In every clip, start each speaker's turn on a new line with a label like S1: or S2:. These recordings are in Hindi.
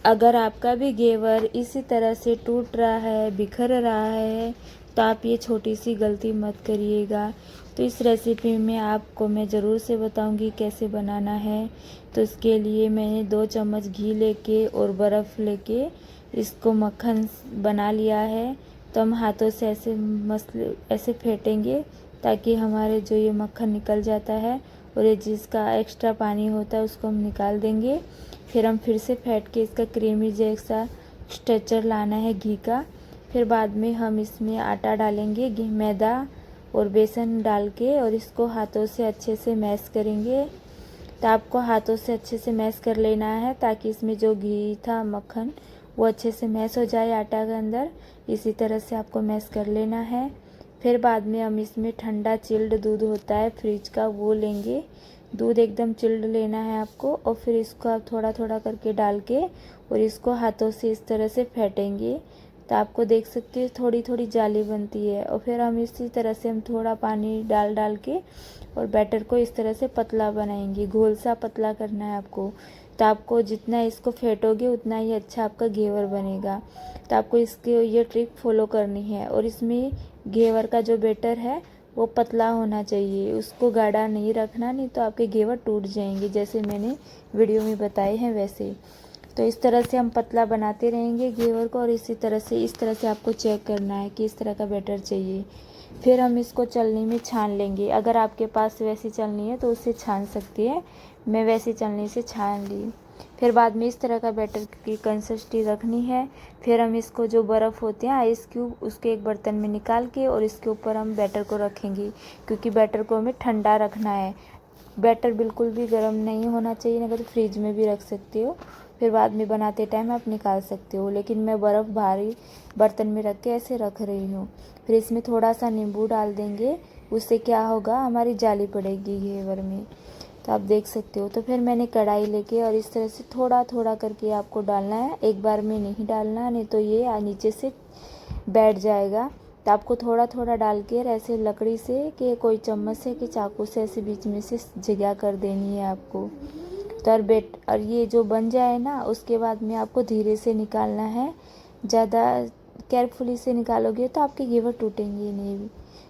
S1: अगर आपका भी घेवर इसी तरह से टूट रहा है, बिखर रहा है, तो आप ये छोटी सी गलती मत करिएगा। तो इस रेसिपी में आपको मैं ज़रूर से बताऊंगी कैसे बनाना है। तो इसके लिए मैंने 2 चम्मच घी लेके और बर्फ़ लेके इसको मक्खन बना लिया है। तो हम हाथों से ऐसे फेंटेंगे ताकि हमारे जो ये मक्खन निकल जाता है, और ये जिसका एक्स्ट्रा पानी होता है उसको हम निकाल देंगे। फिर हम फिर से फेंट के इसका क्रीमी जैसा स्ट्रक्चर लाना है घी का। फिर बाद में हम इसमें आटा डालेंगे, मैदा और बेसन डाल के, और इसको हाथों से अच्छे से मैश करेंगे। तो आपको हाथों से अच्छे से मैश कर लेना है ताकि इसमें जो घी था, मक्खन, वो अच्छे से मैश हो जाए आटा के अंदर। इसी तरह से आपको मैश कर लेना है। फिर बाद में हम इसमें ठंडा चिल्ड दूध होता है फ्रिज का, वो लेंगे। दूध एकदम चिल्ड लेना है आपको, और फिर इसको आप थोड़ा थोड़ा करके डाल के और इसको हाथों से इस तरह से फेंटेंगे। तो आपको देख सकते हैं थोड़ी थोड़ी जाली बनती है। और फिर हम इसी तरह से हम थोड़ा पानी डाल डाल के और बैटर को इस तरह से पतला बनाएंगे, घोल सा पतला करना है आपको। तो आपको जितना इसको फेंटोगे उतना ही अच्छा आपका घेवर बनेगा। तो आपको इसके ये ट्रिक फॉलो करनी है। और इसमें घेवर का जो बैटर है वो पतला होना चाहिए, उसको गाढ़ा नहीं रखना, नहीं तो आपके घेवर टूट जाएंगे, जैसे मैंने वीडियो में बताए हैं वैसे। तो इस तरह से हम पतला बनाते रहेंगे घेवर को, और इसी तरह से इस तरह से आपको चेक करना है कि इस तरह का बैटर चाहिए। फिर हम इसको छलनी में छान लेंगे। अगर आपके पास वैसी छलनी है तो उससे छान सकती है, मैं वैसी छलनी से छान ली। फिर बाद में इस तरह का बैटर की कंसिस्टेंसी रखनी है। फिर हम इसको जो बर्फ़ होते हैं आइस क्यूब, उसके एक बर्तन में निकाल के और इसके ऊपर हम बैटर को रखेंगे, क्योंकि बैटर को हमें ठंडा रखना है। बैटर बिल्कुल भी गर्म नहीं होना चाहिए, अगर तो फ्रिज में भी रख सकते हो, फिर बाद में बनाते टाइम आप निकाल सकते हो। लेकिन मैं बर्फ़ भारी बर्तन में रख के ऐसे रख रही हूँ। फिर इसमें थोड़ा सा नींबू डाल देंगे, उससे क्या होगा, हमारी जाली पड़ेगी घेवर में। तो आप देख सकते हो। तो फिर मैंने कढ़ाई लेके और इस तरह से थोड़ा थोड़ा करके आपको डालना है, एक बार में नहीं डालना, नहीं तो ये नीचे से बैठ जाएगा। तो आपको थोड़ा थोड़ा डाल के ऐसे लकड़ी से कि कोई चम्मच से कि चाकू से ऐसे बीच में से जगह कर देनी है आपको। तो और ये जो बन जाए ना, उसके बाद में आपको धीरे से निकालना है। ज़्यादा केयरफुली से निकालोगे तो आपके घेवर टूटेंगे नहीं भी।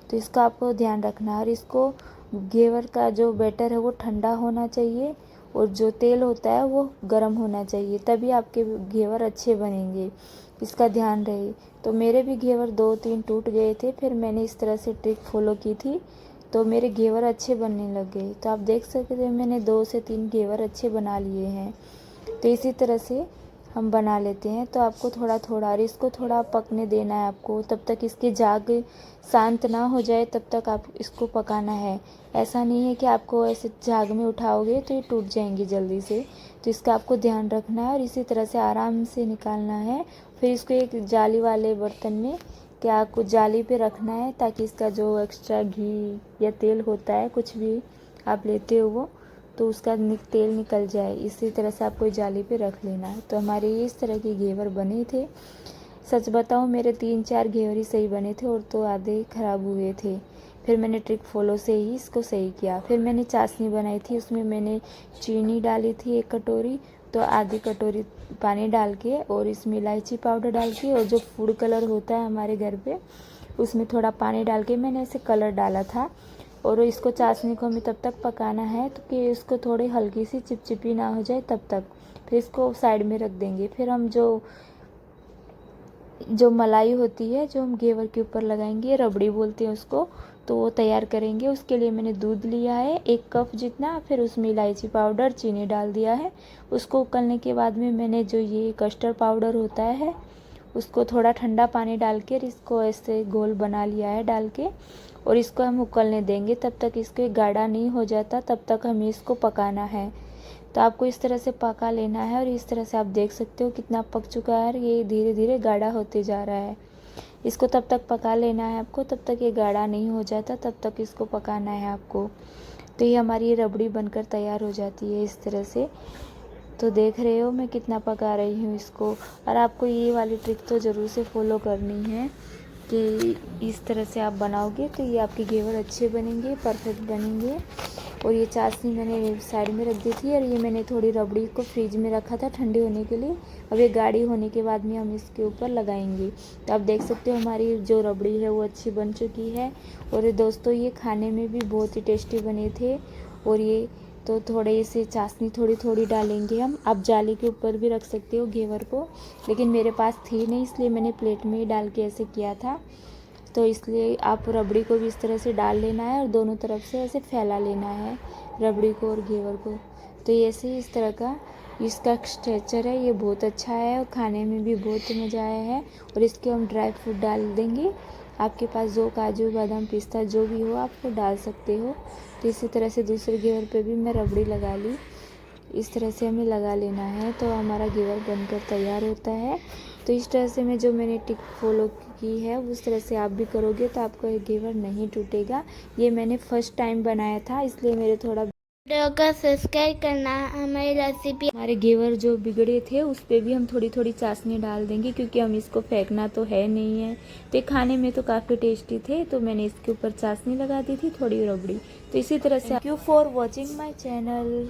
S1: तो इसका आपको ध्यान रखना है। और इसको घेवर का जो बैटर है वो ठंडा होना चाहिए, और जो तेल होता है वो गर्म होना चाहिए, तभी आपके घेवर अच्छे बनेंगे, इसका ध्यान रहे। तो मेरे भी घेवर 2-3 टूट गए थे, फिर मैंने इस तरह से ट्रिक फॉलो की थी, तो मेरे घेवर अच्छे बनने लग गए। तो आप देख सकते हैं मैंने 2 से 3 घेवर अच्छे बना लिए हैं। तो इसी तरह से हम बना लेते हैं। तो आपको थोड़ा थोड़ा, और इसको थोड़ा पकने देना है आपको, तब तक इसकी जाग शांत ना हो जाए तब तक आप इसको पकाना है। ऐसा नहीं है कि आपको ऐसे झाग में उठाओगे तो ये टूट जाएंगी जल्दी से। तो इसका आपको ध्यान रखना है, और इसी तरह से आराम से निकालना है। फिर इसको एक जाली वाले बर्तन में क्या कुछ जाली पे रखना है, ताकि इसका जो एक्स्ट्रा घी या तेल होता है, कुछ भी आप लेते हो वो, तो उसका तेल निकल जाए। इसी तरह से आपको जाली पे रख लेना है। तो हमारे ये इस तरह के घेवर बने थे। सच बताऊँ मेरे 3-4 घेवर ही सही बने थे, और तो आधे ख़राब हुए थे। फिर मैंने ट्रिक फॉलो से ही इसको सही किया। फिर मैंने चाशनी बनाई थी, उसमें मैंने चीनी डाली थी 1 कटोरी, तो आधी कटोरी पानी डाल के और इसमें इलायची पाउडर डाल के, और जो फूड कलर होता है हमारे घर पे, उसमें थोड़ा पानी डाल के मैंने ऐसे कलर डाला था। और इसको चाशनी को हमें तब तक पकाना है तो कि इसको थोड़ी हल्की सी चिपचिपी ना हो जाए तब तक। फिर इसको साइड में रख देंगे। फिर हम जो मलाई होती है जो हम घेवर के ऊपर लगाएंगे, रबड़ी बोलते हैं उसको, तो वो तैयार करेंगे। उसके लिए मैंने दूध लिया है 1 कप जितना, फिर उसमें इलायची पाउडर, चीनी डाल दिया है। उसको उकलने के बाद में मैंने जो ये कस्टर्ड पाउडर होता है, उसको थोड़ा ठंडा पानी डाल के इसको ऐसे घोल बना लिया है डाल के, और इसको हम उकलने देंगे। तब तक इसको गाढ़ा नहीं हो जाता, तब तक हमें इसको पकाना है। तो आपको इस तरह से पका लेना है, और इस तरह से आप देख सकते हो कितना पक चुका है, और ये धीरे धीरे गाढ़ा होते जा रहा है। इसको तब तक पका लेना है आपको, तब तक ये गाढ़ा नहीं हो जाता, तब तक इसको पकाना है आपको। तो ये हमारी रबड़ी बनकर तैयार हो जाती है इस तरह से। तो देख रहे हो मैं कितना पका रही हूँ इसको। और आपको ये वाली ट्रिक तो ज़रूर से फॉलो करनी है कि इस तरह से आप बनाओगे तो ये आपके घेवर अच्छे बनेंगे, परफेक्ट बनेंगे। और ये चाशनी मैंने साइड में रख दी थी और ये मैंने थोड़ी रबड़ी को फ्रिज में रखा था ठंडे होने के लिए। अब ये गाढ़ी होने के बाद में हम इसके ऊपर लगाएंगे। तो आप देख सकते हो हमारी जो रबड़ी है वो अच्छी बन चुकी है। और दोस्तों ये खाने में भी बहुत ही टेस्टी बने थे। और ये तो थोड़े से चाशनी थोड़ी थोड़ी डालेंगे हम। आप जाली के ऊपर भी रख सकते हो घेवर को, लेकिन मेरे पास थी नहीं इसलिए मैंने प्लेट में ही डाल के ऐसे किया था। तो इसलिए आप रबड़ी को भी इस तरह से डाल लेना है और दोनों तरफ से ऐसे फैला लेना है रबड़ी को और घेवर को। तो ये ऐसे इस तरह का इसका स्ट्रेचर है, ये बहुत अच्छा है और खाने में भी बहुत मज़ा आया है। और इसके हम ड्राई फ्रूट डाल देंगे। आपके पास जो काजू बादाम पिस्ता जो भी हो आप वो डाल सकते हो। तो इसी तरह से दूसरे घेवर पे भी मैं रबड़ी लगा ली। इस तरह से हमें लगा लेना है तो हमारा घेवर बनकर तैयार होता है। तो इस तरह से जो मैंने टिप फॉलो की है उस तरह से आप भी करोगे तो आपका ये घेवर नहीं टूटेगा। ये मैंने फर्स्ट टाइम बनाया था इसलिए मेरे थोड़ा
S2: वीडियो को सब्सक्राइब करना। हमारी रेसिपी
S1: हमारे घेवर जो बिगड़े थे उस पर भी हम थोड़ी थोड़ी चाशनी डाल देंगे क्योंकि हम इसको फेंकना तो है नहीं है। तो ये खाने में तो काफ़ी टेस्टी थे तो मैंने इसके ऊपर चाशनी लगा दी थी थोड़ी रबड़ी। तो इसी तरह से thank you for watching my channel.